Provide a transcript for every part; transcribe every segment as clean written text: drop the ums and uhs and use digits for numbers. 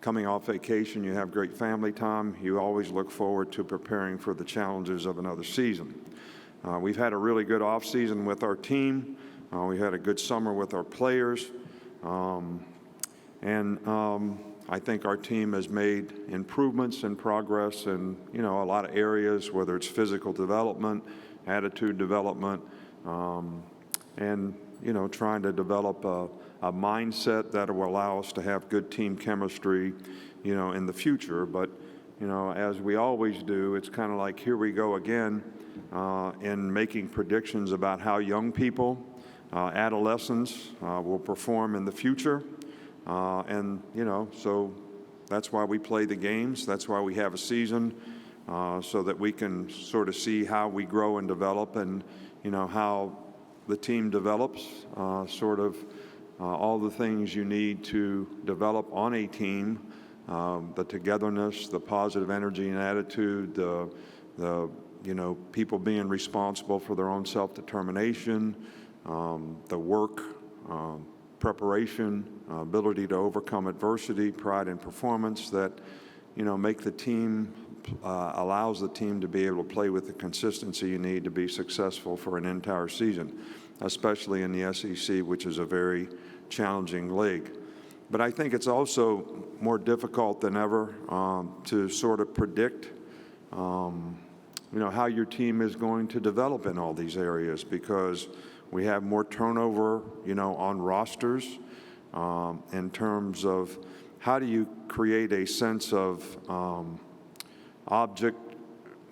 coming off vacation, you have great family time. You always look forward to preparing for the challenges of another season. We've had a really good off season with our team. We had a good summer with our players. I think our team has made improvements and progress in, a lot of areas, whether it's physical development, attitude development, and, trying to develop a mindset that will allow us to have good team chemistry, in the future. But, as we always do, it's kind of like, here we go again in making predictions about how young people, adolescents will perform in the future. So that's why we play the games. That's why we have a season, so that we can sort of see how we grow and develop, and, how the team develops, all the things you need to develop on a team, the togetherness, the positive energy and attitude, the people being responsible for their own self-determination, the work, preparation, ability to overcome adversity, pride in performance that, make the team, allows the team to be able to play with the consistency you need to be successful for an entire season, especially in the SEC, which is a very challenging league. But I think it's also more difficult than ever to sort of predict, how your team is going to develop in all these areas, because we have more turnover, on rosters, in terms of how do you create a sense of object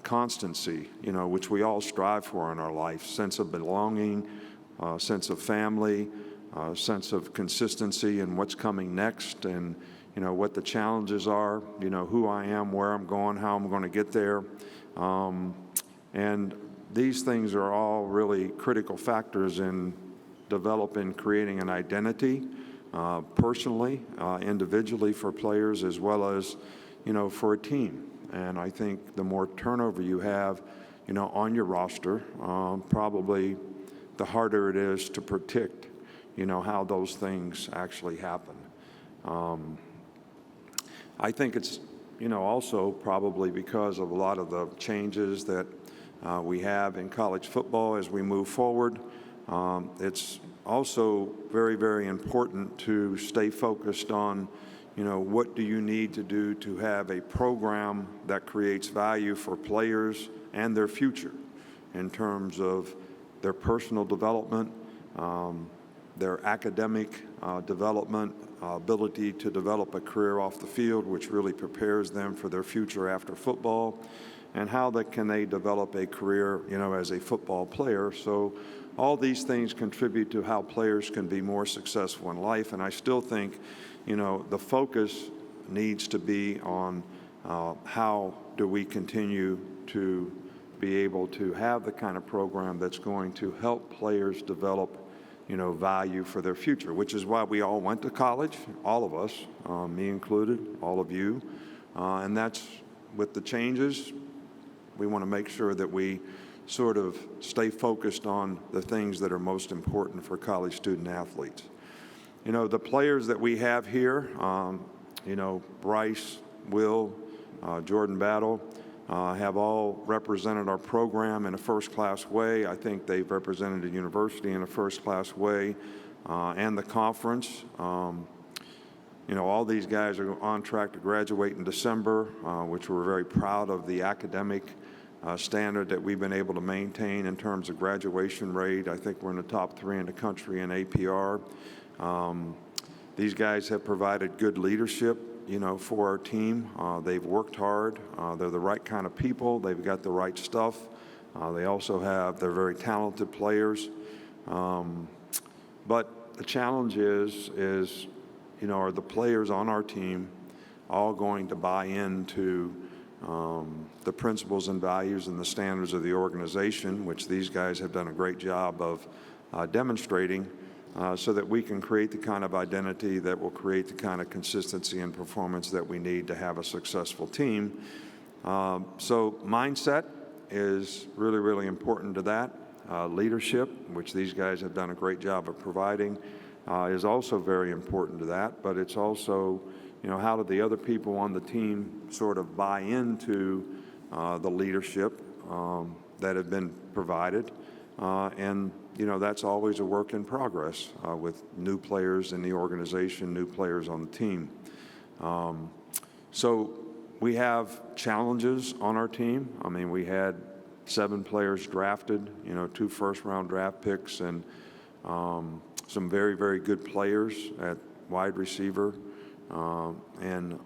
constancy, which we all strive for in our life, sense of belonging, sense of family, sense of consistency in what's coming next, and, what the challenges are, who I am, where I'm going, how I'm going to get there. And these things are all really critical factors in developing, creating an identity, personally, individually for players, as well as, for a team. And I think the more turnover you have, on your roster, probably the harder it is to predict, how those things actually happen. I think it's, also probably because of a lot of the changes that we have in college football as we move forward. It's also very, very important to stay focused on, what do you need to do to have a program that creates value for players and their future in terms of their personal development, their academic development, ability to develop a career off the field, which really prepares them for their future after football, and how can they develop a career, as a football player. So all these things contribute to how players can be more successful in life. And I still think, the focus needs to be on how do we continue to be able to have the kind of program that's going to help players develop, value for their future, which is why we all went to college, all of us, me included, all of you. And that's with the changes. We want to make sure that we sort of stay focused on the things that are most important for college student athletes. The players that we have here, Bryce, Will, Jordan Battle, have all represented our program in a first-class way. I think they've represented the university in a first-class way, and the conference. All these guys are on track to graduate in December, which we're very proud of the academic standard that we've been able to maintain in terms of graduation rate. I think we're in the top 3 in the country in APR. These guys have provided good leadership, for our team. They've worked hard. They're the right kind of people. They've got the right stuff. They're very talented players. But the challenge is, are the players on our team all going to buy into the principles and values and the standards of the organization, which these guys have done a great job of demonstrating, so that we can create the kind of identity that will create the kind of consistency and performance that we need to have a successful team. So mindset is really, really important to that. Leadership, which these guys have done a great job of providing, is also very important to that. But it's also, how do the other people on the team sort of buy into the leadership that have been provided? And that's always a work in progress with new players in the organization, new players on the team. So we have challenges on our team. I mean, we had 7 players drafted, 2 first-round draft picks, and some very, very good players at wide receiver and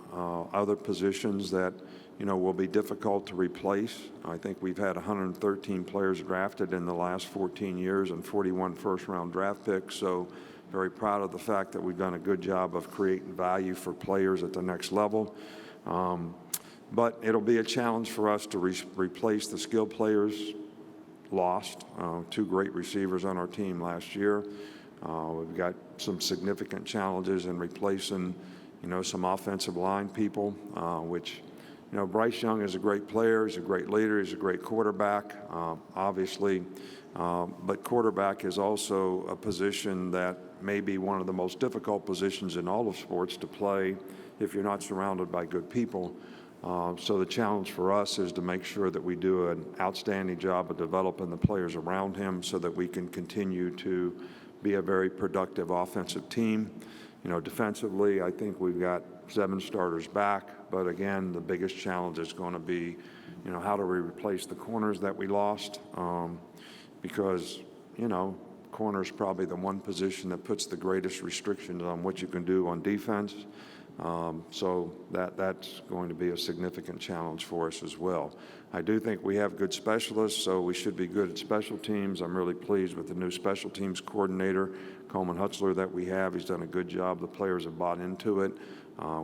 other positions that, will be difficult to replace. I think we've had 113 players drafted in the last 14 years and 41 first-round draft picks. So very proud of the fact that we've done a good job of creating value for players at the next level. But it'll be a challenge for us to replace the skilled players lost. 2 great receivers on our team last year. We've got some significant challenges in replacing, some offensive line people, which, Bryce Young is a great player. He's a great leader. He's a great quarterback, obviously. But quarterback is also a position that may be one of the most difficult positions in all of sports to play if you're not surrounded by good people. So the challenge for us is to make sure that we do an outstanding job of developing the players around him so that we can continue to be a very productive offensive team. Defensively, I think we've got 7 starters back, but again, the biggest challenge is going to be, how do we replace the corners that we lost? Because, corner is probably the one position that puts the greatest restrictions on what you can do on defense. So that's going to be a significant challenge for us as well. I do think we have good specialists, so we should be good at special teams. I'm really pleased with the new special teams coordinator, Coleman Hutzler, that we have. He's done a good job. The players have bought into it,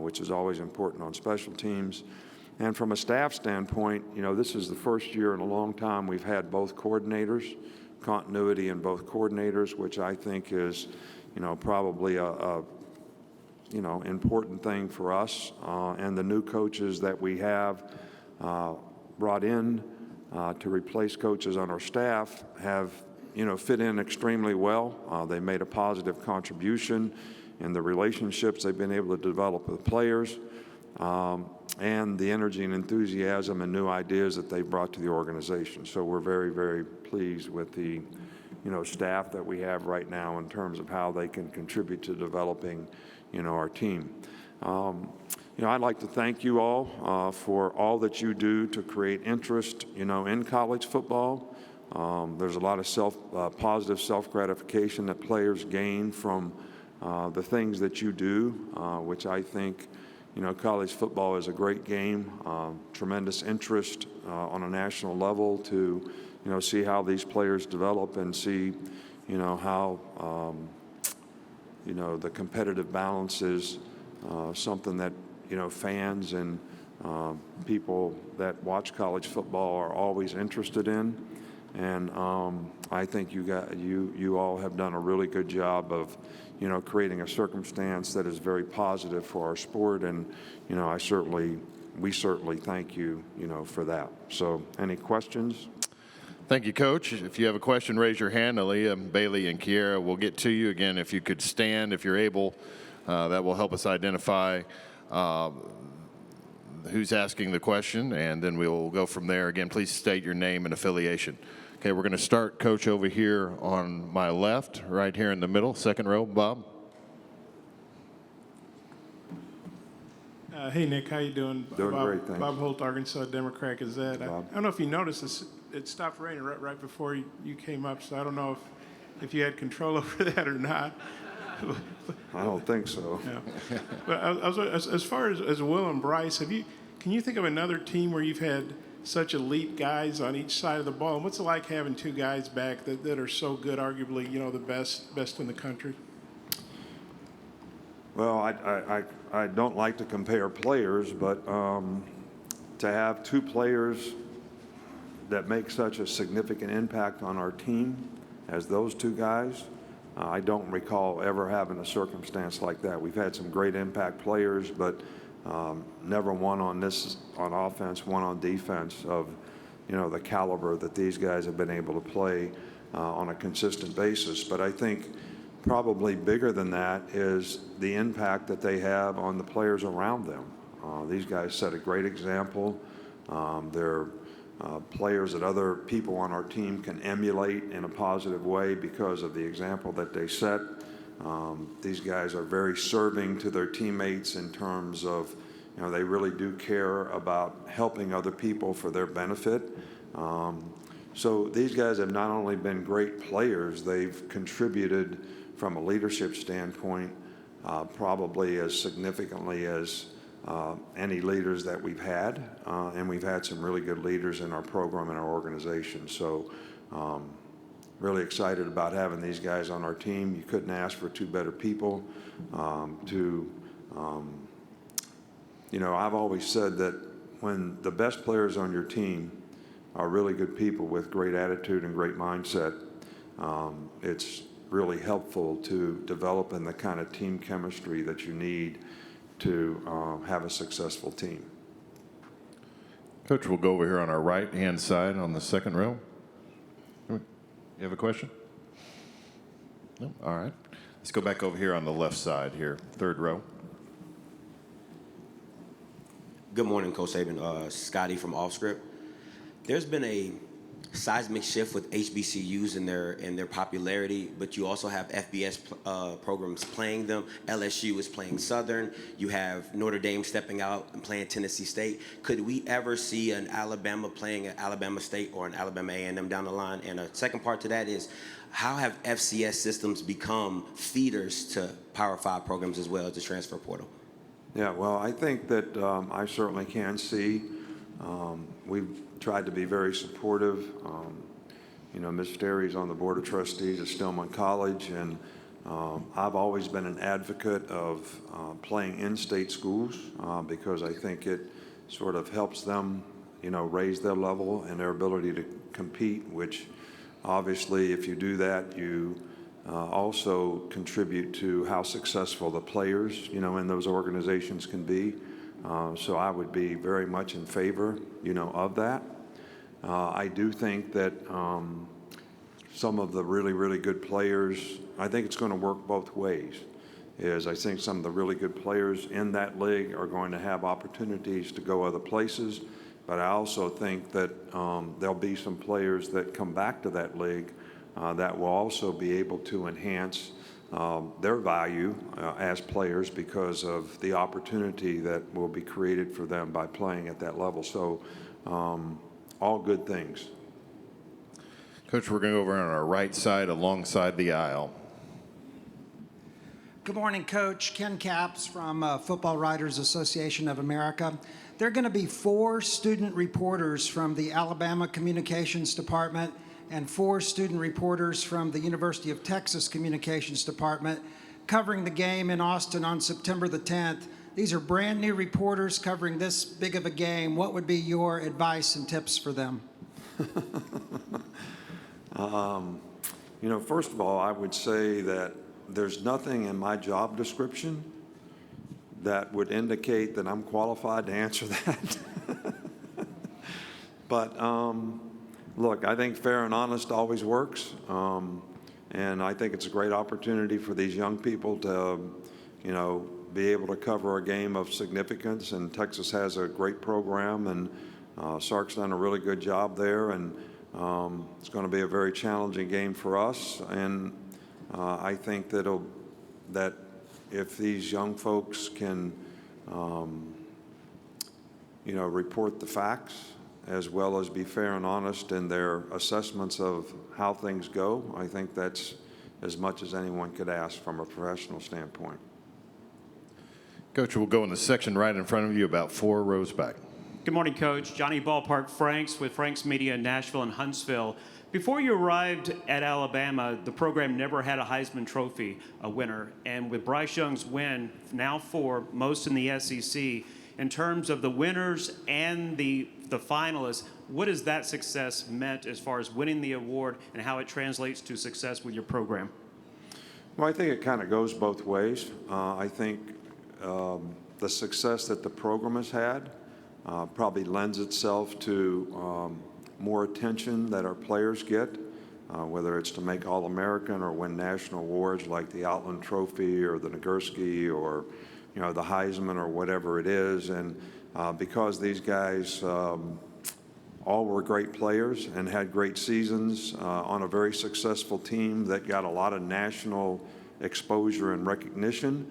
which is always important on special teams. And from a staff standpoint, this is the first year in a long time we've had both coordinators, continuity in both coordinators, which I think is, probably a important thing for us. And the new coaches that we have brought in to replace coaches on our staff have, fit in extremely well. They made a positive contribution in the relationships they've been able to develop with players and the energy and enthusiasm and new ideas that they brought to the organization. So we're very, very pleased with the, staff that we have right now in terms of how they can contribute to developing, our team. I'd like to thank you all for all that you do to create interest, in college football. There's a lot of positive self-gratification that players gain from the things that you do, which I think, college football is a great game, tremendous interest on a national level to, see how these players develop and see, how, the competitive balance is something that, fans and people that watch college football are always interested in. And I think you all have done a really good job of, creating a circumstance that is very positive for our sport. And, we certainly thank you, for that. So any questions? Thank you, Coach. If you have a question, raise your hand. Aaliyah, Bailey, and Kiera will get to you. Again, if you could stand, if you're able, that will help us identify who's asking the question, and then we'll go from there. Again, please state your name and affiliation. Okay, we're going to start, Coach, over here on my left, right here in the middle, second row. Bob. Hey, Nick, how you doing? Doing great, thanks. Bob Holt, Arkansas Democrat Gazette. I don't know if you noticed, it stopped raining right before you came up, so I don't know if you had control over that or not. I don't think so. Yeah. But as far as Will and Bryce, can you think of another team where you've had such elite guys on each side of the ball? And what's it like having 2 guys back that are so good, arguably, the best in the country? Well, I don't like to compare players, but to have 2 players that make such a significant impact on our team as those 2 guys, I don't recall ever having a circumstance like that. We've had some great impact players, but never one on offense, one on defense of, the caliber that these guys have been able to play on a consistent basis. But I think, probably bigger than that is the impact that they have on the players around them. These guys set a great example. They're players that other people on our team can emulate in a positive way because of the example that they set. These guys are very serving to their teammates in terms of, they really do care about helping other people for their benefit. So these guys have not only been great players, they've contributed from a leadership standpoint probably as significantly as any leaders that we've had, and we've had some really good leaders in our program and our organization. So really excited about having these guys on our team. You couldn't ask for two better people I've always said that when the best players on your team are really good people with great attitude and great mindset, it's really helpful to developing the kind of team chemistry that you need to have a successful team. Coach, we'll go over here on our right-hand side on the second row. You have a question? No? All right. Let's go back over here on the left side here, third row. Good morning, Coach Saban. Scotty from Offscript. There's been a seismic shift with HBCUs and their popularity, but you also have FBS programs playing them. LSU is playing Southern. You have Notre Dame stepping out and playing Tennessee State. Could we ever see an Alabama playing at Alabama State or an Alabama A&M down the line? And a second part to that is, how have FCS systems become feeders to Power 5 programs as well as the transfer portal? Yeah, well, I think that I certainly can see. We've tried to be very supportive. Ms. Sterry's on the Board of Trustees at Stillman College, and I've always been an advocate of playing in-state schools because I think it sort of helps them, raise their level and their ability to compete, which obviously if you do that, you also contribute to how successful the players, in those organizations can be. So I would be very much in favor, of that. I do think that some of the really, really good players, I think it's going to work both ways. I think some of the really good players in that league are going to have opportunities to go other places, but I also think that there'll be some players that come back to that league that will also be able to enhance their value as players because of the opportunity that will be created for them by playing at that level. So all good things. Coach, we're going to go over on our right side alongside the aisle. Good morning, Coach. Ken Capps from Football Writers Association of America. There are going to be 4 student reporters from the Alabama Communications Department and 4 student reporters from the University of Texas Communications Department covering the game in Austin on September the 10th. These are brand new reporters covering this big of a game. What would be your advice and tips for them? First of all, I would say that there's nothing in my job description that would indicate that I'm qualified to answer that. But look, I think fair and honest always works. And I think it's a great opportunity for these young people to, be able to cover a game of significance. And Texas has a great program, and Sark's done a really good job there. And it's going to be a very challenging game for us. And I think that if these young folks can, report the facts as well as be fair and honest in their assessments of how things go, I think that's as much as anyone could ask from a professional standpoint. Coach, we'll go in the section right in front of you, about 4 rows back. Good morning, Coach. Johnny Ballpark Franks with Franks Media in Nashville and Huntsville. Before you arrived at Alabama, the program never had a Heisman Trophy winner. And with Bryce Young's win, now 4, most in the SEC, in terms of the winners and the finalists, what has that success meant as far as winning the award and how it translates to success with your program? Well, I think it kind of goes both ways. I think the success that the program has had probably lends itself to more attention that our players get whether it's to make All-American or win national awards like the Outland Trophy or the Nagurski or, the Heisman or whatever it is. And because these guys all were great players and had great seasons on a very successful team that got a lot of national exposure and recognition,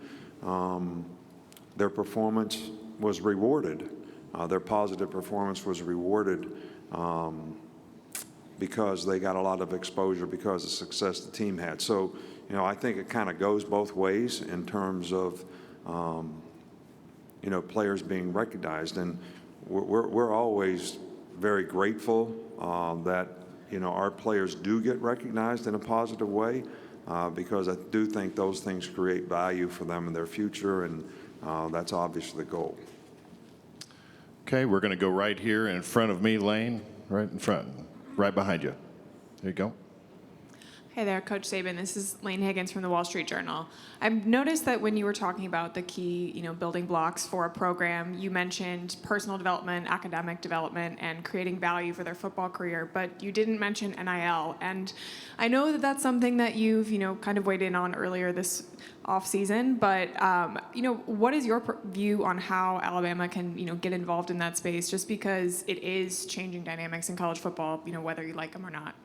their performance was rewarded. Their positive performance was rewarded because they got a lot of exposure because of the success the team had. So, I think it kind of goes both ways in terms of, players being recognized. And we're always very grateful that, our players do get recognized in a positive way because I do think those things create value for them in their future, and that's obviously the goal. Okay, we're going to go right here in front of me, Lane, right in front, right behind you. There you go. Hey there, Coach Saban. This is Lane Higgins from the Wall Street Journal. I've noticed that when you were talking about the key, building blocks for a program, you mentioned personal development, academic development, and creating value for their football career, but you didn't mention NIL. And I know that that's something that you've, kind of weighed in on earlier this offseason, but, what is your view on how Alabama can, get involved in that space, just because it is changing dynamics in college football, whether you like them or not?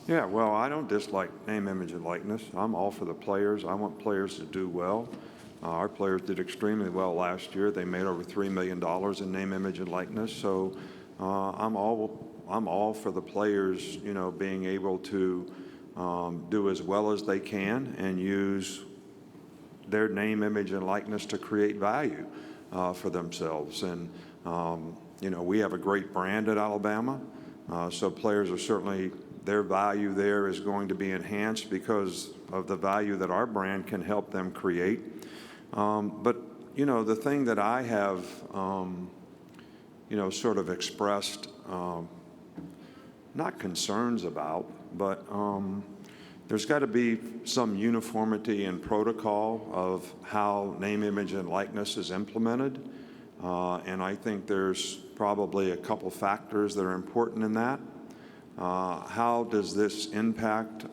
Yeah, well, I don't dislike name, image, and likeness. I'm all for the players. I want players to do well. Our players did extremely well last year. They made over $3 million in name, image, and likeness. So I'm all for the players, being able to do as well as they can and use their name, image, and likeness to create value for themselves. And, we have a great brand at Alabama. So players are certainly, their value there is going to be enhanced because of the value that our brand can help them create. But, the thing that I have, sort of expressed, not concerns about, but there's got to be some uniformity in protocol of how name, image, and likeness is implemented. And I think there's probably a couple factors that are important in that. How does this impact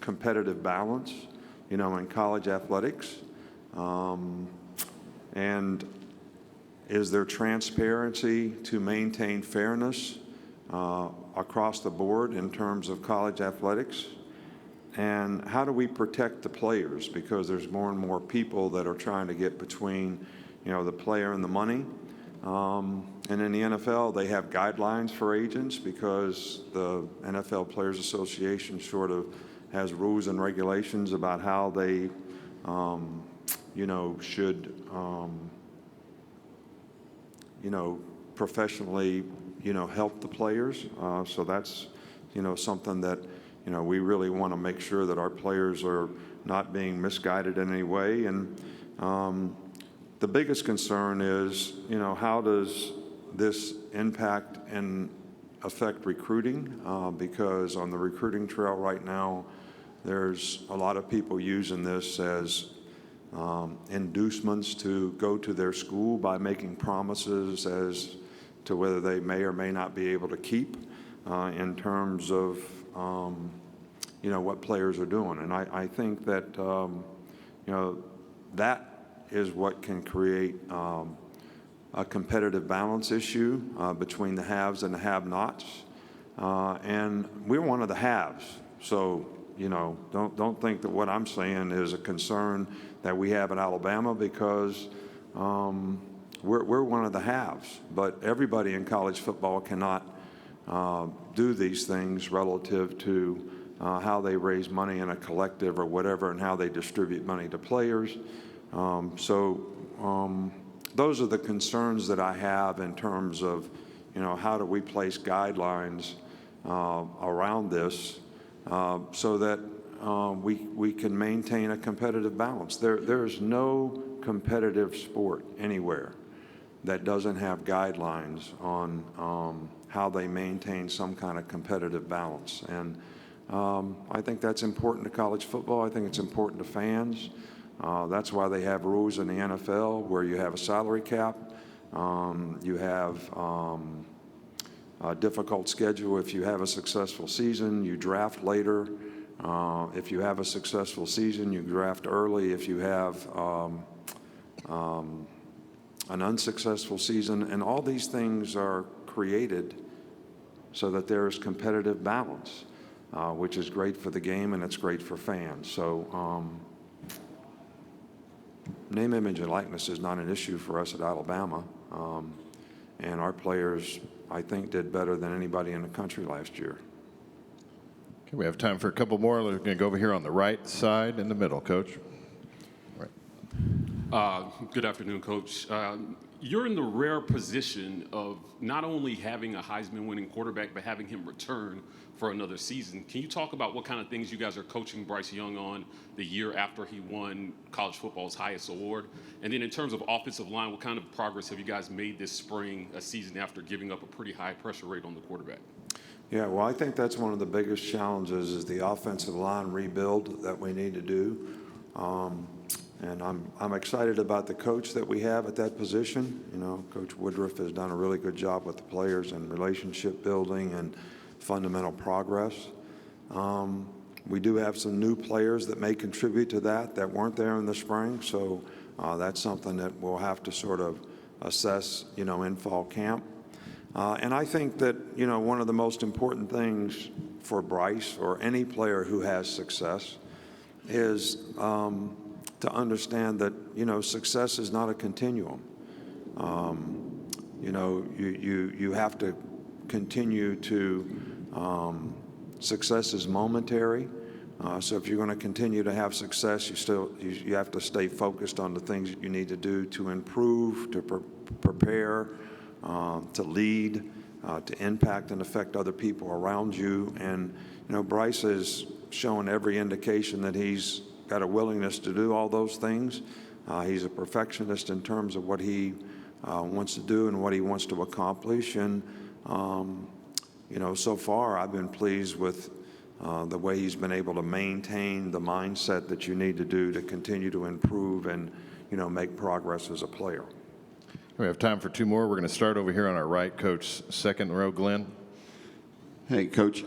competitive balance, in college athletics? And is there transparency to maintain fairness across the board in terms of college athletics? And how do we protect the players? Because there's more and more people that are trying to get between, the player and the money. And in the NFL, they have guidelines for agents because the NFL Players Association sort of has rules and regulations about how they, should, professionally, help the players. So that's, something that, we really want to make sure that our players are not being misguided in any way. And the biggest concern is, how does this impact and affect recruiting? Because on the recruiting trail right now, there's a lot of people using this as inducements to go to their school by making promises as to whether they may or may not be able to keep in terms of, what players are doing. And I think that, that is what can create a competitive balance issue between the haves and the have-nots. And we're one of the haves. So, don't think that what I'm saying is a concern that we have in Alabama because we're one of the haves. But everybody in college football cannot do these things relative to how they raise money in a collective or whatever and how they distribute money to players. Those are the concerns that I have in terms of, how do we place guidelines around this so that we can maintain a competitive balance. There is no competitive sport anywhere that doesn't have guidelines on how they maintain some kind of competitive balance. And I think that's important to college football. I think it's important to fans. That's why they have rules in the NFL where you have a salary cap, you have difficult schedule. If you have a successful season, you draft later. If you have a successful season, you draft early. If you have an unsuccessful season, and all these things are created so that there is competitive balance, which is great for the game and it's great for fans. So name, image, and likeness is not an issue for us at Alabama. And our players, I think, did better than anybody in the country last year. Okay, we have time for a couple more. We're going to go over here on the right side in the middle, Coach. Right. Good afternoon, Coach. You're in the rare position of not only having a Heisman-winning quarterback, but having him return for another season. Can you talk about what kind of things you guys are coaching Bryce Young on the year after he won college football's highest award? And then in terms of offensive line, what kind of progress have you guys made this spring, a season after giving up a pretty high pressure rate on the quarterback? Yeah, well, I think that's one of the biggest challenges is the offensive line rebuild that we need to do. And I'm excited about the coach that we have at that position. You know, Coach Woodruff has done a really good job with the players and relationship building and fundamental progress. We do have some new players that may contribute to that weren't there in the spring. So that's something that we'll have to sort of assess, you know, in fall camp. And I think that, you know, one of the most important things for Bryce or any player who has success is to understand that, you know, success is not a continuum. You know, you have to continue to, success is momentary. So if you're going to continue to have success, you have to stay focused on the things that you need to do to improve, to prepare, to lead, to impact and affect other people around you. And, you know, Bryce has shown every indication that he's got a willingness to do all those things. He's a perfectionist in terms of what he wants to do and what he wants to accomplish. And, you know, so far I've been pleased with the way he's been able to maintain the mindset that you need to do to continue to improve and, you know, make progress as a player. We have time for two more. We're going to start over here on our right, Coach, second row, Glenn. Hey, Coach,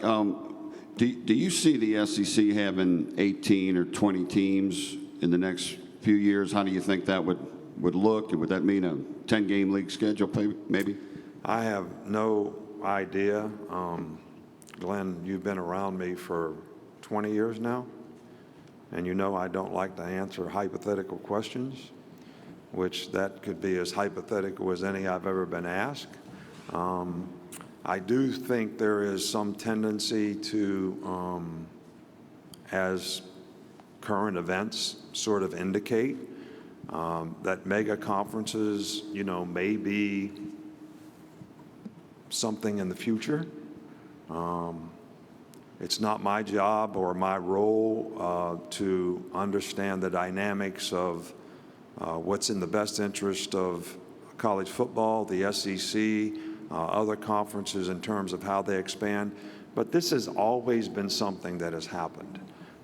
do you see the SEC having 18 or 20 teams in the next few years? How do you think that would look? And would that mean a 10-game league schedule maybe? I have no idea. Glenn, you've been around me for 20 years now, and you know I don't like to answer hypothetical questions, which that could be as hypothetical as any I've ever been asked. I do think there is some tendency to, as current events sort of indicate, that mega conferences, you know, may be something in the future. It's not my job or my role to understand the dynamics of what's in the best interest of college football, the SEC, other conferences in terms of how they expand. But this has always been something that has happened.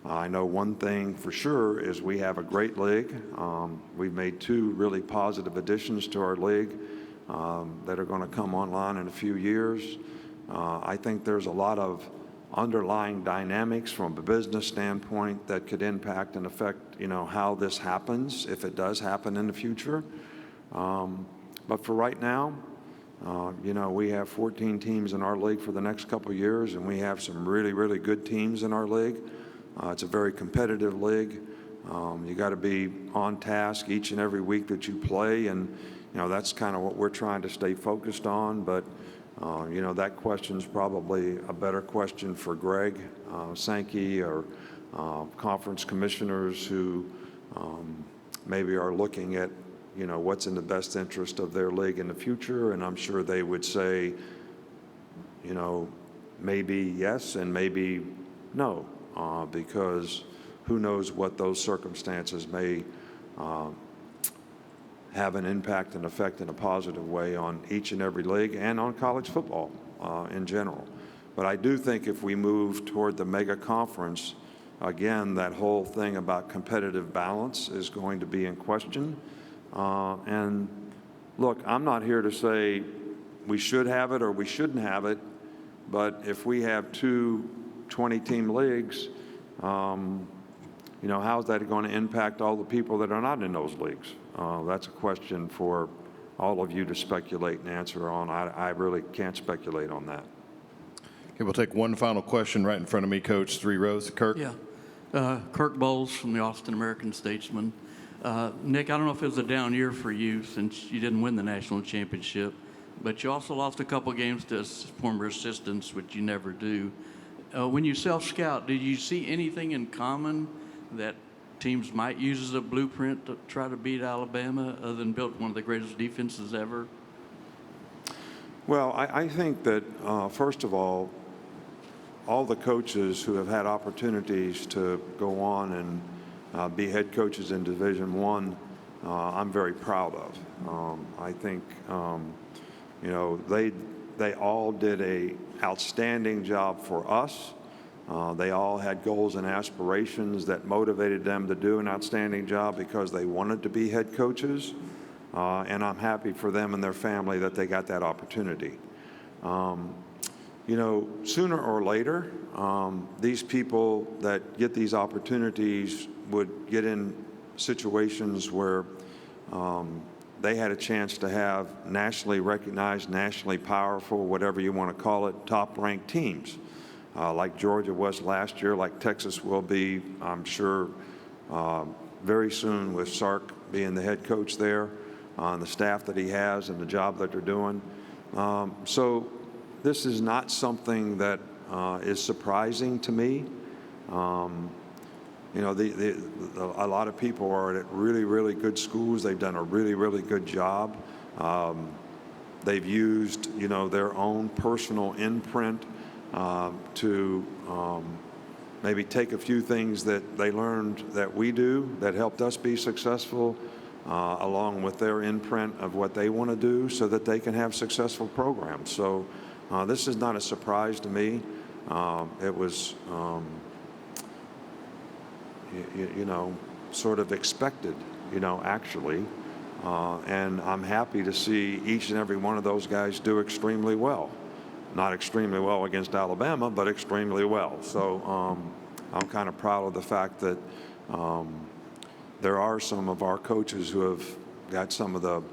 I know one thing for sure is we have a great league. We've made two really positive additions to our league that are going to come online in a few years. I think there's a lot of underlying dynamics from a business standpoint that could impact and affect, you know, how this happens, if it does happen in the future. But for right now, you know, we have 14 teams in our league for the next couple of years, and we have some really, really good teams in our league. It's a very competitive league. You got to be on task each and every week that you play, and, you know, that's kind of what we're trying to stay focused on. But you know, that question's probably a better question for Greg Sankey or conference commissioners who maybe are looking at, you know, what's in the best interest of their league in the future. And I'm sure they would say, you know, maybe yes and maybe no, because who knows what those circumstances may have an impact and effect in a positive way on each and every league and on college football in general. But I do think if we move toward the mega conference, again, that whole thing about competitive balance is going to be in question. And look, I'm not here to say we should have it or we shouldn't have it, but if we have two 20-team leagues, how's that going to impact all the people that are not in those leagues? That's a question for all of you to speculate and answer on. I really can't speculate on that. Okay, we'll take one final question right in front of me, Coach. 3 rows. Kirk? Yeah. Kirk Bowles from the Austin American-Statesman. Nick, I don't know if it was a down year for you since you didn't win the national championship, but you also lost a couple games to former assistants, which you never do. When you self-scout, did you see anything in common that teams might use as a blueprint to try to beat Alabama, other than build one of the greatest defenses ever? Well, I think that, first of all the coaches who have had opportunities to go on and be head coaches in Division I, I'm very proud of. I think, they all did an outstanding job for us. They all had goals and aspirations that motivated them to do an outstanding job because they wanted to be head coaches. And I'm happy for them and their family that they got that opportunity. Sooner or later, these people that get these opportunities would get in situations where they had a chance to have nationally recognized, nationally powerful, whatever you want to call it, top-ranked teams. Like Georgia was last year, like Texas will be, I'm sure, very soon with Sark being the head coach there, and the staff that he has and the job that they're doing. So this is not something that is surprising to me. A lot of people are at really, really good schools. They've done a really, really good job. They've used, their own personal imprint to maybe take a few things that they learned that we do that helped us be successful, along with their imprint of what they want to do so that they can have successful programs. So this is not a surprise to me. It was, sort of expected, actually. And I'm happy to see each and every one of those guys do extremely well. Not extremely well against Alabama, but extremely well. So I'm kind of proud of the fact that there are some of our coaches who have got some of the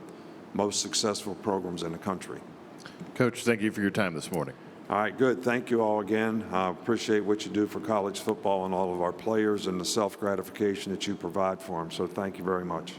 most successful programs in the country. Coach, thank you for your time this morning. All right, good. Thank you all again. I appreciate what you do for college football and all of our players and the self-gratification that you provide for them. So thank you very much.